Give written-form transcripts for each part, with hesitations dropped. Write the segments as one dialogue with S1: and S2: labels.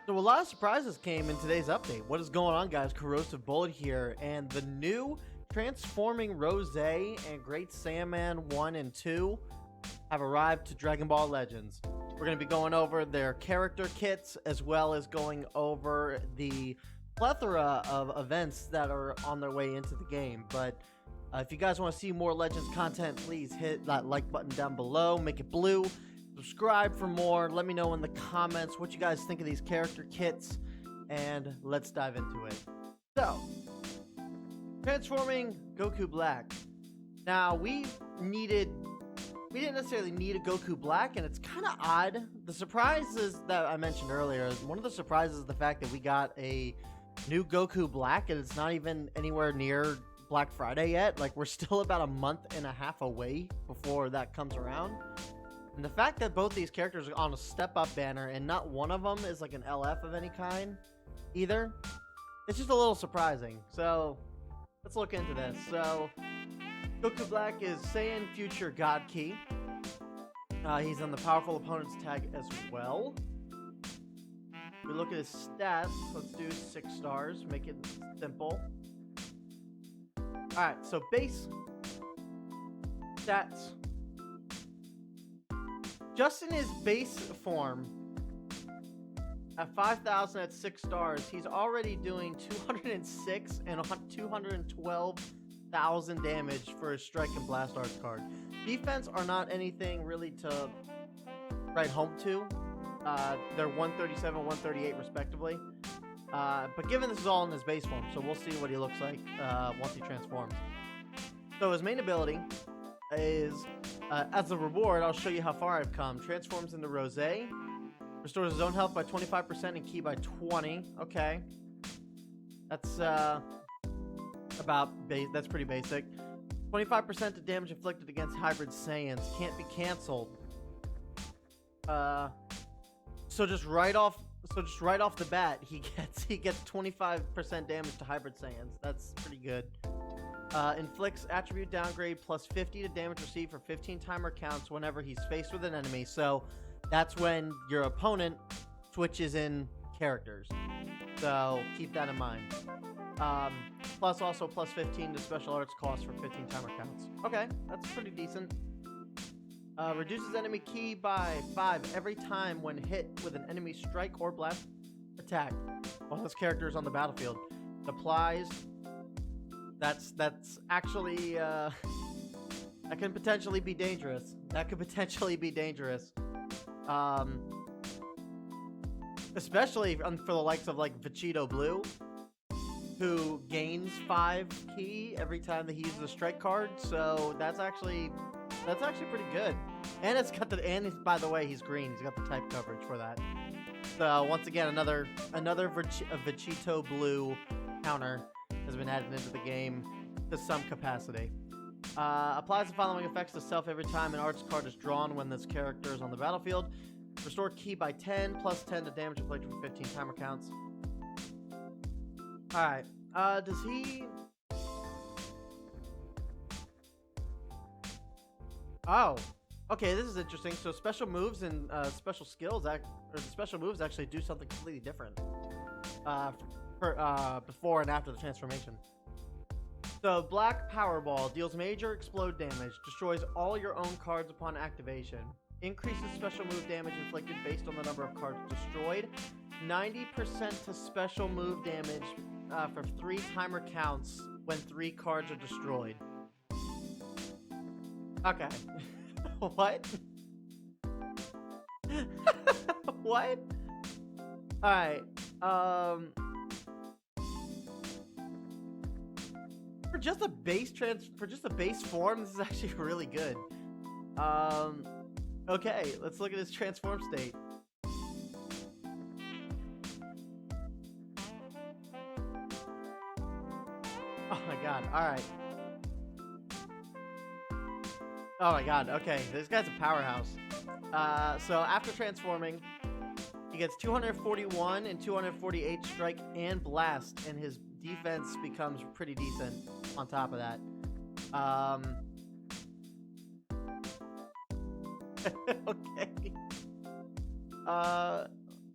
S1: So a lot of surprises came in today's update. What is going on, guys? Corrosive Bullet here, and the new Transforming Rose and Great Saiyaman 1 and 2 have arrived to Dragon Ball Legends. We're going to be going over their character kits, as well as going over the plethora of events that are on their way into the game. But if you guys want to see more Legends content, please hit that like button down below, make it blue. Subscribe for more. Let me know in the comments what you guys think of these character kits, and let's dive into it. So, transforming Goku Black. Now, we didn't necessarily need a Goku Black, and it's kind of odd. The surprises that I mentioned earlier, one of the surprises is the fact that we got a new Goku Black, and it's not even anywhere near Black Friday yet. Like, we're still about a month and a half away before that comes around. And the fact that both these characters are on a step-up banner and not one of them is like an LF of any kind either, it's just a little surprising. So let's look into this. So Goku Black is Saiyan Future God Key. He's on the Powerful Opponents tag as well. We look at his stats. Let's do 6 stars, make it simple. Alright, so base stats. Just in his base form, at 5,000 at 6 stars, he's already doing 206 and 212,000 damage for his Strike and Blast Arts card. Defense are not anything really to write home to. They're 137, 138 respectively. But given this is all in his base form, so we'll see what he looks like once he transforms. So his main ability is, as a reward, I'll show you how far I've come. Transforms into Rose. Restores his own health by 25% and ki by 20. Okay. That's that's pretty basic. 25% to damage inflicted against hybrid Saiyans. Can't be canceled. So just right off the bat, he gets 25% damage to hybrid Saiyans. That's pretty good. Inflicts attribute downgrade plus 50 to damage received for 15 timer counts whenever he's faced with an enemy. So that's when your opponent switches in characters. So keep that in mind. Plus 15 to special arts cost for 15 timer counts. Okay, that's pretty decent. Reduces enemy ki by 5 every time when hit with an enemy strike or blast attack while this character is on the battlefield. It applies. That's actually that can potentially be dangerous. Especially for the likes of like Vegito Blue, who gains 5 ki every time that he uses a strike card. So that's actually pretty good. And by the way, he's green. He's got the type coverage for that. So once again, another Vegito Blue counter has been added into the game to some capacity. Applies the following effects to self every time an arts card is drawn when this character is on the battlefield. Restore ki by 10, plus 10 to damage inflicted for 15 timer counts. Alright, does he... Oh, okay, this is interesting. So special moves and special skills, the special moves actually do something completely different. Before and after the transformation. So Black Powerball deals major explode damage, destroys all your own cards upon activation, increases special move damage inflicted based on the number of cards destroyed, 90% to special move damage for 3 timer counts when 3 cards are destroyed. Okay. What? What? Alright. For just a base form, this is actually really good. Okay, let's look at his transform state. Oh my god, alright. Oh my god, okay, this guy's a powerhouse. So after transforming, he gets 241 and 248 strike and blast, and his defense becomes pretty decent on top of that. Okay.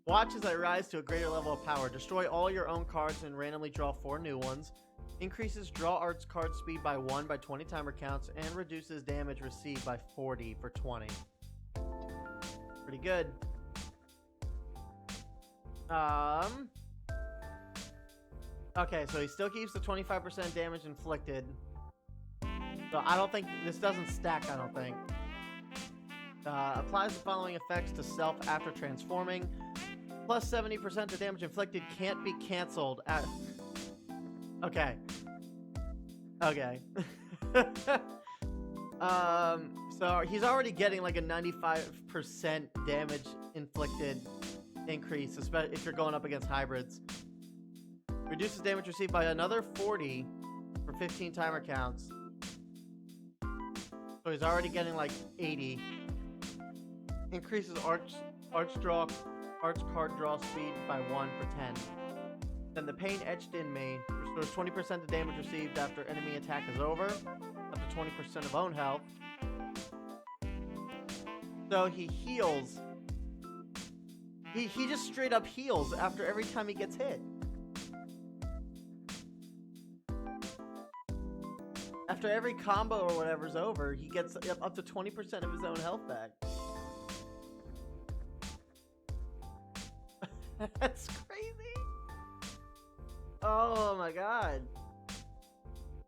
S1: Watch as I rise to a greater level of power. Destroy all your own cards and randomly draw 4 new ones. Increases draw arts card speed by 1 by 20 timer counts and reduces damage received by 40 for 20. Pretty good. Okay, so he still keeps the 25% damage inflicted. So I don't think this doesn't stack, I don't think. Applies the following effects to self after transforming. Plus 70% to damage inflicted can't be canceled at... Okay. Okay. So he's already getting like a 95% damage inflicted increase, especially if you're going up against hybrids. Reduces damage received by another 40 for 15 timer counts. So he's already getting like 80. Increases arch card draw speed by 1 for 10. Then the pain etched in me restores 20% of damage received after enemy attack is over, up to 20% of own health. So he heals. He just straight up heals after every time he gets hit. After every combo or whatever's over, he gets up to 20% of his own health back. That's crazy. Oh my god.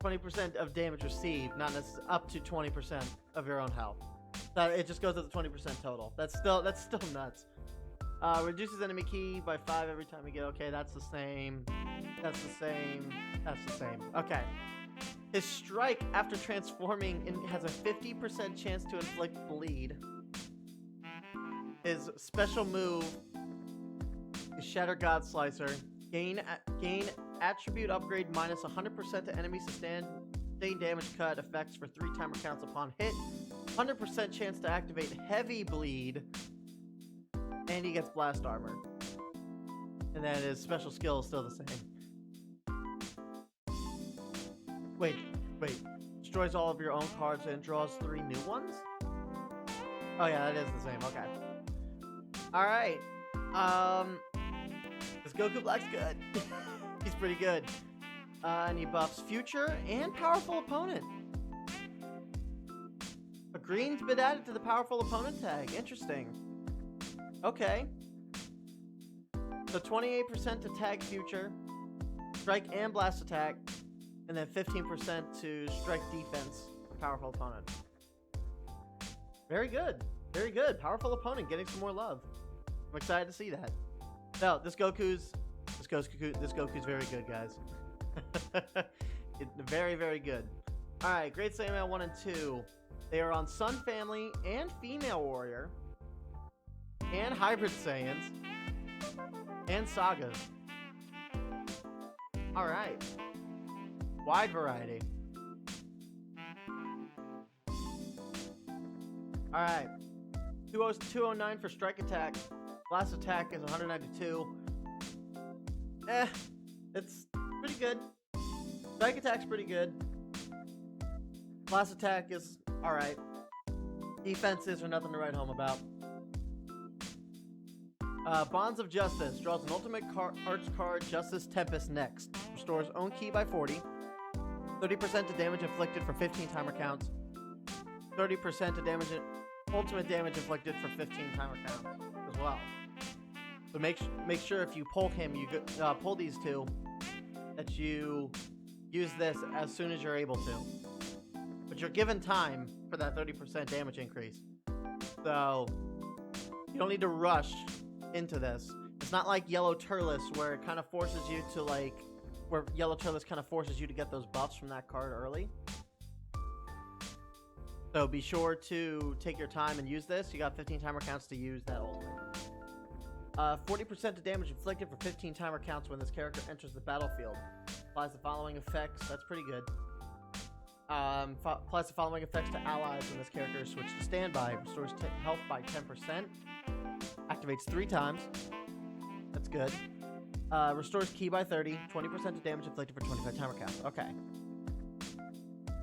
S1: 20% of damage received, not necessarily up to 20% of your own health. It just goes up to 20% total. That's still nuts. Reduces enemy key by 5 every time you get. Okay, that's the same. That's the same. That's the same. Okay. His strike after transforming has a 50% chance to inflict bleed. His special move is Shatter God Slicer. Gain attribute upgrade minus 100% to enemy sustained damage cut effects for 3 timer counts upon hit. 100% chance to activate heavy bleed. And he gets blast armor. And then his special skill is still the same. Wait. Destroys all of your own cards and draws 3 new ones? Oh yeah, that is the same. Okay. Alright. This Goku Black's good. He's pretty good. And he buffs future and powerful opponent. A green's been added to the powerful opponent tag. Interesting. Okay. So 28% to tag future, strike and blast attack, and then 15% to strike defense for powerful opponent. Very good. Very good. Powerful opponent getting some more love. I'm excited to see that. No, this Goku's very good, guys. Very, very good. Alright, Great Saiyaman 1 and 2. They are on Sun Family and Female Warrior. And Hybrid Saiyans. And Sagas. Alright. Wide variety. Alright. 209 for strike attack. Blast attack is 192. It's pretty good. Strike attack's pretty good. Blast attack is alright. Defenses are nothing to write home about. Bonds of Justice draws an ultimate arts card, Justice Tempest next. Restores own ki by 40. 30% to damage inflicted for 15 timer counts. 30% to damage ultimate damage inflicted for 15 timer counts as well. So make sure if you pull him, you pull these two, that you use this as soon as you're able to. But you're given time for that 30% damage increase. So you don't need to rush into this. It's not like Yellow Turles where it kind of forces you to where Yellow Turles kind of forces you to get those buffs from that card early. So be sure to take your time and use this. You got 15 timer counts to use that ultimate. 40% to damage inflicted for 15 timer counts when this character enters the battlefield. Applies the following effects. That's pretty good. Applies the following effects to allies when this character is switched to standby. Restores health by 10%. Activates 3 times. That's good. Restores ki by 30. 20% to damage inflicted for 25 timer counts. Okay.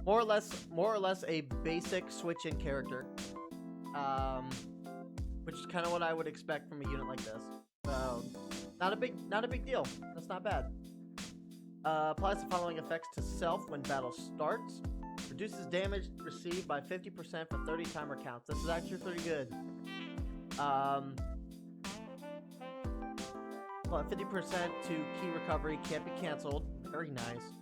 S1: More or less a basic switch-in character. Which is kind of what I would expect from a unit like this. So not a big deal. That's not bad. Applies the following effects to self when battle starts. Reduces damage received by 50% for 30 timer counts. This is actually pretty good. 50% to key recovery, can't be canceled. Very nice.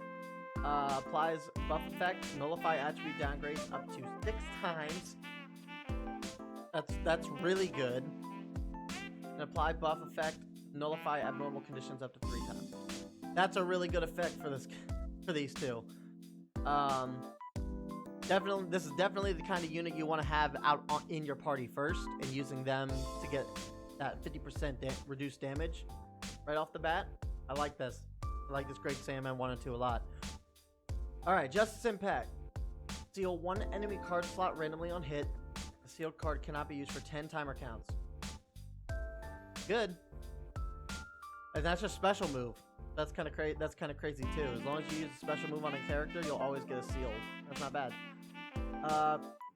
S1: Applies buff effect, nullify attribute downgrades up to 6 times. That's really good. And apply buff effect, nullify abnormal conditions up to 3 times. That's a really good effect for these two. This is definitely the kind of unit you want to have out in your party first, and using them to get that 50% reduced damage right off the bat. I like this. I like this Great Saiyaman 1 and 2 a lot. Alright, Justice Impact. Seal 1 enemy card slot randomly on hit. A sealed card cannot be used for 10 timer counts. Good. And that's just special move. That's kind of crazy too. As long as you use a special move on a character, you'll always get a seal. That's not bad.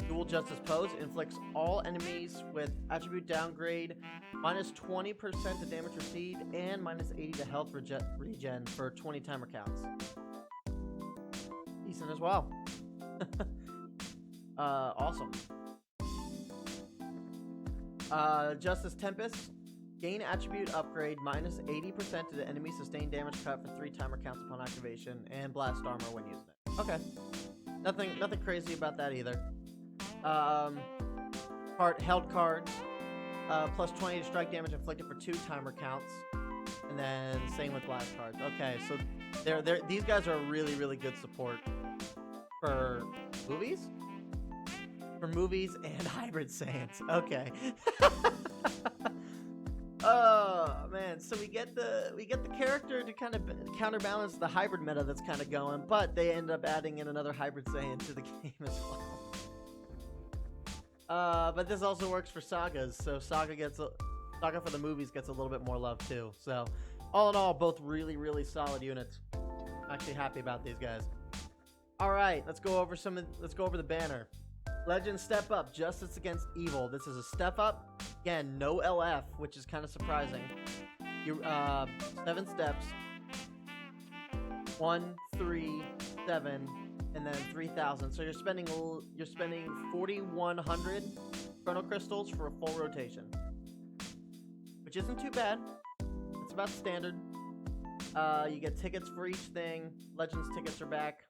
S1: Dual Justice Pose inflicts all enemies with attribute downgrade minus 20% to damage received and minus 80 to health regen for 20 timer counts. Decent as well. Awesome. Justice Tempest. Gain attribute upgrade minus 80% to the enemy sustained damage cut for 3 timer counts upon activation, and blast armor when using it. Okay. Nothing crazy about that either. Held cards. Plus 20 to strike damage inflicted for 2 timer counts. And then same with blast cards. Okay, so these guys are really, really good support for movies? For movies and hybrid Saiyans. Okay. Oh man, so we get the character to kind of counterbalance the hybrid meta that's kind of going, but they end up adding in another hybrid Saiyan to the game as well. But this also works for sagas, so Saga for the movies gets a little bit more love too. So all in all, both really, really solid units. I'm actually happy about these guys. All right, let's go over the banner. Legend Step Up, Justice Against Evil. This is a step up. Again, no LF, which is kind of surprising. You 7 steps. 1, 3, 7, and then 3,000. So you're spending 4,100 chrono crystals for a full rotation, which isn't too bad. It's about standard. You get tickets for each thing. Legends tickets are back,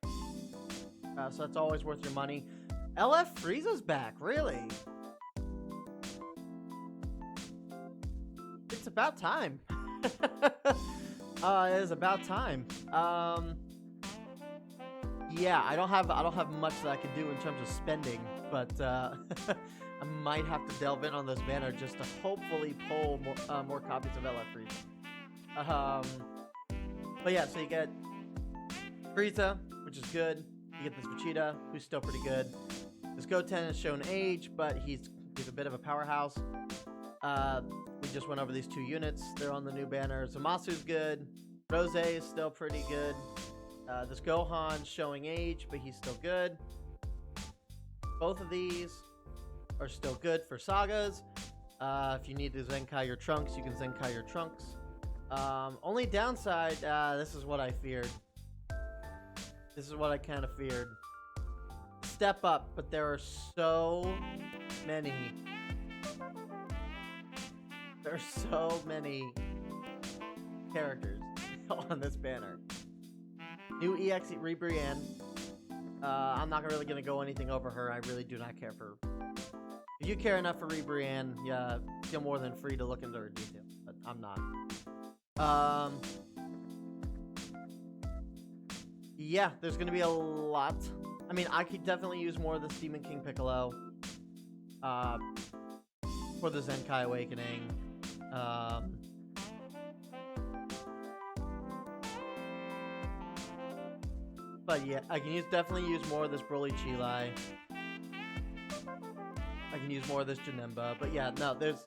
S1: so that's always worth your money. LF Frieza's back, really? It's about time. It is about time. Yeah, I don't have much that I can do in terms of spending, but I might have to delve in on this banner just to hopefully pull more copies of LF Frieza. But yeah, so you get Frieza, which is good. You get this Vegeta, who's still pretty good. This Goten has shown age, but he's a bit of a powerhouse. We just went over these 2 units. They're on the new banner. Zamasu's good. Rose is still pretty good. This Gohan's showing age, but he's still good. Both of these are still good for sagas. If you need to Zenkai your Trunks, you can Zenkai your Trunks. Only downside, this is what I feared. This is what I kind of feared. Step up, but there are so many. There are so many characters on this banner. New EX Ribrianne. I'm not really going to go anything over her. I really do not care for... If you care enough for Ribrianne, yeah, feel more than free to look into her details, but I'm not. Yeah, there's going to be a lot. I mean, I could definitely use more of this Demon King Piccolo for the Zenkai Awakening. But yeah, I can definitely use more of this Broly Chilai. I can use more of this Janemba. But yeah, no, there's...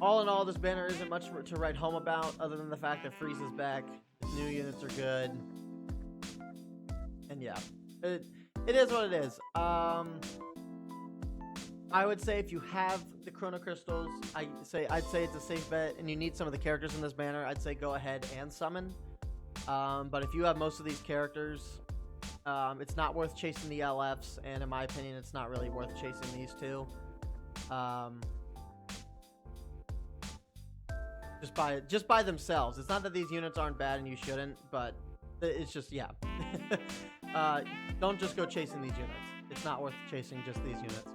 S1: All in all, this banner isn't much to write home about, other than the fact that Frieza's back. His new units are good. And yeah, it is what it is. I would say if you have the Chrono Crystals, I'd say it's a safe bet, and you need some of the characters in this banner, I'd say go ahead and summon. But if you have most of these characters, it's not worth chasing the LFs, and in my opinion, it's not really worth chasing these two. Just by themselves. It's not that these units aren't bad and you shouldn't, but it's just, yeah. Don't just go chasing these units. It's not worth chasing just these units.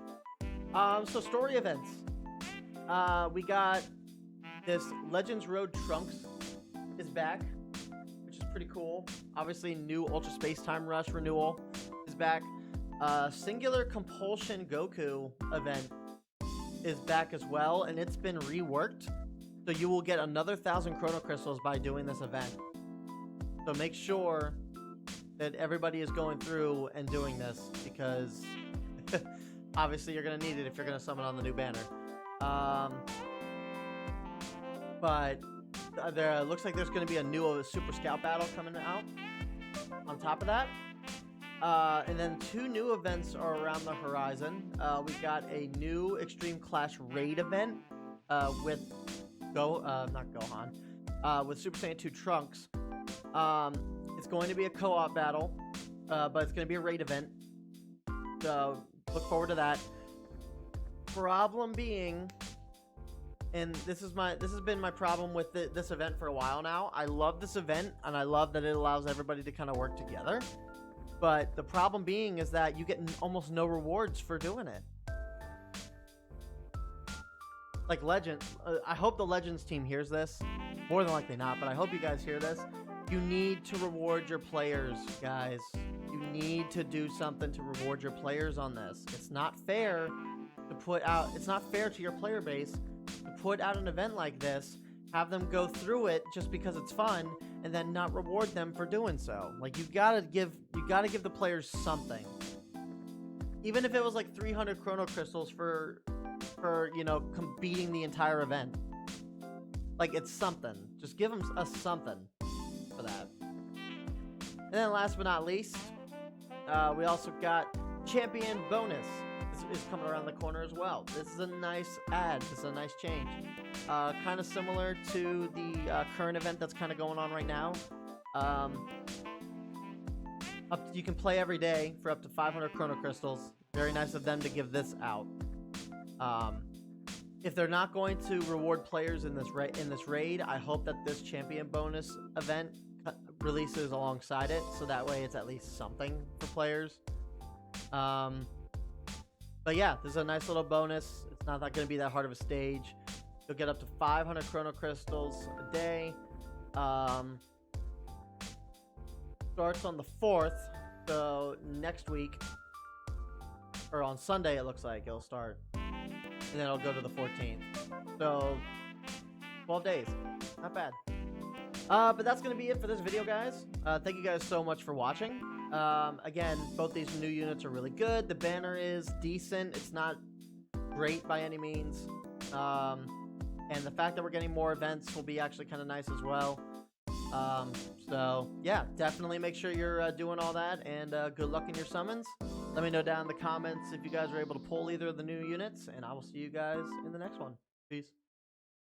S1: So story events. We got this Legends Road Trunks is back, which is pretty cool. Obviously, new Ultra Space Time Rush renewal is back. Singular Compulsion Goku event is back as well, and it's been reworked. So you will get another 1,000 Chrono Crystals by doing this event. So make sure that everybody is going through and doing this, because obviously you're going to need it if you're going to summon on the new banner. But there looks like there's going to be a new Super Scout battle coming out on top of that. And then 2 new events are around the horizon. We got a new Extreme Clash Raid event with not Gohan, with Super Saiyan 2 Trunks. It's going to be a co-op battle, but it's going to be a raid event. So look forward to that. Problem being, and this has been my problem with this event for a while now. I love this event, and I love that it allows everybody to kind of work together. But the problem being is that you get almost no rewards for doing it. Like Legends, I hope the Legends team hears this. More than likely not, but I hope you guys hear this. You need to reward your players, guys. You need to do something to reward your players on this. It's not fair to put out, it's not fair to your player base to put out an event like this, have them go through it just because it's fun, and then not reward them for doing so. Like, you gotta give the players something. Even if it was like 300 Chrono Crystals for you know, beating the entire event. Like, it's something. Just give us something for that. And then last but not least, we also got Champion Bonus is coming around the corner as well. This is a nice add. This is a nice change. Kind of similar to the current event that's kind of going on right now. You can play every day for up to 500 Chrono Crystals. Very nice of them to give this out. If they're not going to reward players in this raid, I hope that this Champion Bonus event releases alongside it, so that way it's at least something for players. But yeah, this is a nice little bonus. It's not going to be that hard of a stage. You'll get up to 500 Chrono Crystals a day. Starts on the 4th, so next week, or on Sunday it looks like it'll start. And then it'll go to the 14th. So, 12 days. Not bad. But that's going to be it for this video, guys. Thank you guys so much for watching. Again, both these new units are really good. The banner is decent. It's not great by any means. And the fact that we're getting more events will be actually kind of nice as well. So, yeah, definitely make sure you're doing all that, and good luck in your summons. Let me know down in the comments if you guys are able to pull either of the new units, and I will see you guys in the next one. Peace.